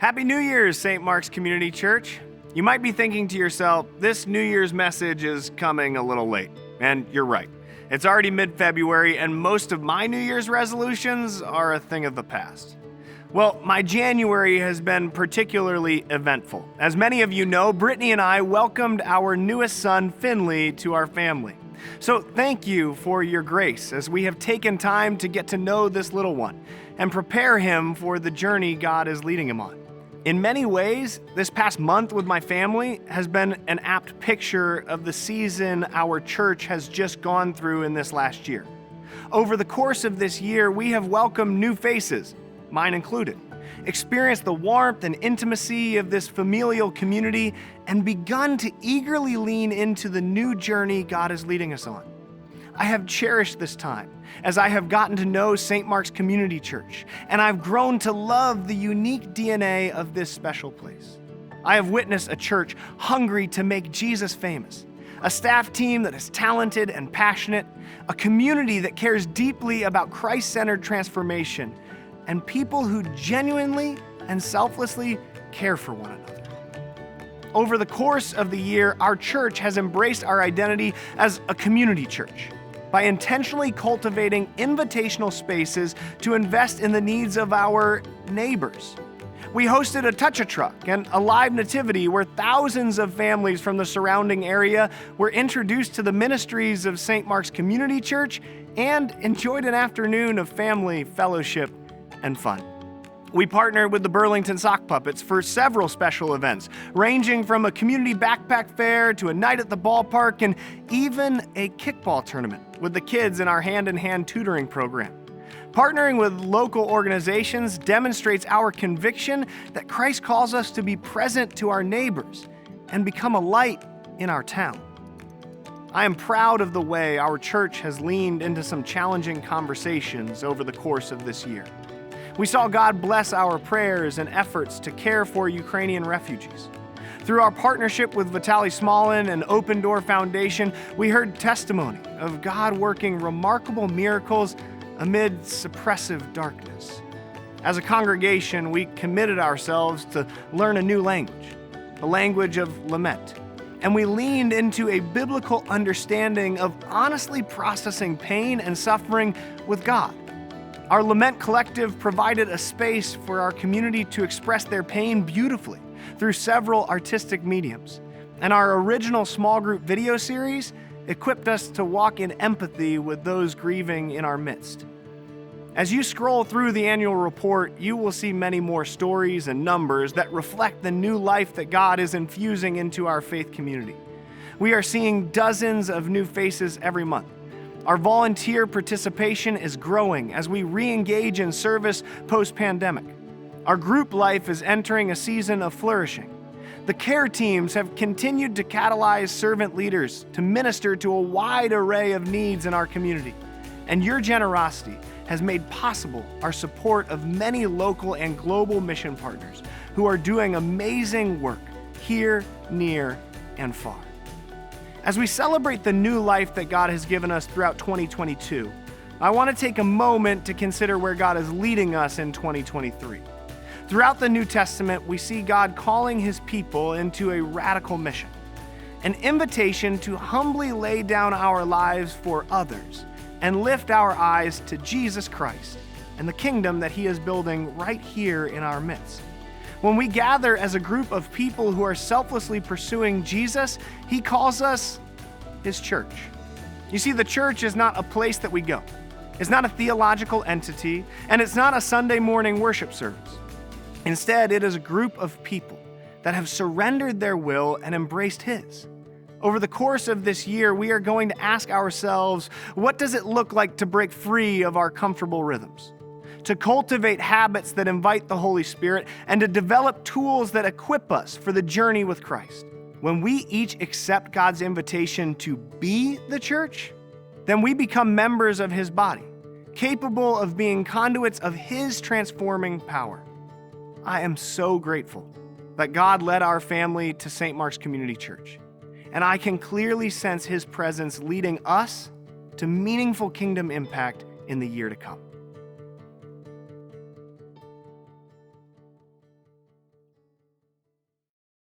Happy New Year's, St. Mark's Community Church. You might be thinking to yourself, this New Year's message is coming a little late. And you're right. It's already mid-February, and most of my New Year's resolutions are a thing of the past. Well, my January has been particularly eventful. As many of you know, Brittany and I welcomed our newest son, Finley, to our family. So thank you for your grace as we have taken time to get to know this little one and prepare him for the journey God is leading him on. In many ways, this past month with my family has been an apt picture of the season our church has just gone through in this last year. Over the course of this year, we have welcomed new faces, mine included, experienced the warmth and intimacy of this familial community, and begun to eagerly lean into the new journey God is leading us on. I have cherished this time as I have gotten to know St. Mark's Community Church, and I've grown to love the unique DNA of this special place. I have witnessed a church hungry to make Jesus famous, a staff team that is talented and passionate, a community that cares deeply about Christ-centered transformation, and people who genuinely and selflessly care for one another. Over the course of the year, our church has embraced our identity as a community church by intentionally cultivating invitational spaces to invest in the needs of our neighbors. We hosted a touch-a-truck and a live nativity where thousands of families from the surrounding area were introduced to the ministries of St. Mark's Community Church and enjoyed an afternoon of family, fellowship, and fun. We partnered with the Burlington Sock Puppets for several special events, ranging from a community backpack fair to a night at the ballpark and even a kickball tournament with the kids in our hand-in-hand tutoring program. Partnering with local organizations demonstrates our conviction that Christ calls us to be present to our neighbors and become a light in our town. I am proud of the way our church has leaned into some challenging conversations over the course of this year. We saw God bless our prayers and efforts to care for Ukrainian refugees. Through our partnership with Vitaly Smolin and Open Door Foundation, we heard testimony of God working remarkable miracles amid suppressive darkness. As a congregation, we committed ourselves to learn a new language, the language of lament. And we leaned into a biblical understanding of honestly processing pain and suffering with God. Our Lament Collective provided a space for our community to express their pain beautifully through several artistic mediums. And our original small group video series equipped us to walk in empathy with those grieving in our midst. As you scroll through the annual report, you will see many more stories and numbers that reflect the new life that God is infusing into our faith community. We are seeing dozens of new faces every month. Our volunteer participation is growing as we re-engage in service post-pandemic. Our group life is entering a season of flourishing. The care teams have continued to catalyze servant leaders to minister to a wide array of needs in our community. And your generosity has made possible our support of many local and global mission partners who are doing amazing work here, near, and far. As we celebrate the new life that God has given us throughout 2022, I want to take a moment to consider where God is leading us in 2023. Throughout the New Testament, we see God calling his people into a radical mission, an invitation to humbly lay down our lives for others and lift our eyes to Jesus Christ and the kingdom that he is building right here in our midst. When we gather as a group of people who are selflessly pursuing Jesus, he calls us his church. You see, the church is not a place that we go. It's not a theological entity, and it's not a Sunday morning worship service. Instead, it is a group of people that have surrendered their will and embraced his. Over the course of this year, we are going to ask ourselves, what does it look like to break free of our comfortable rhythms? To cultivate habits that invite the Holy Spirit, and to develop tools that equip us for the journey with Christ. When we each accept God's invitation to be the church, then we become members of his body, capable of being conduits of his transforming power. I am so grateful that God led our family to St. Mark's Community Church, and I can clearly sense his presence leading us to meaningful kingdom impact in the year to come.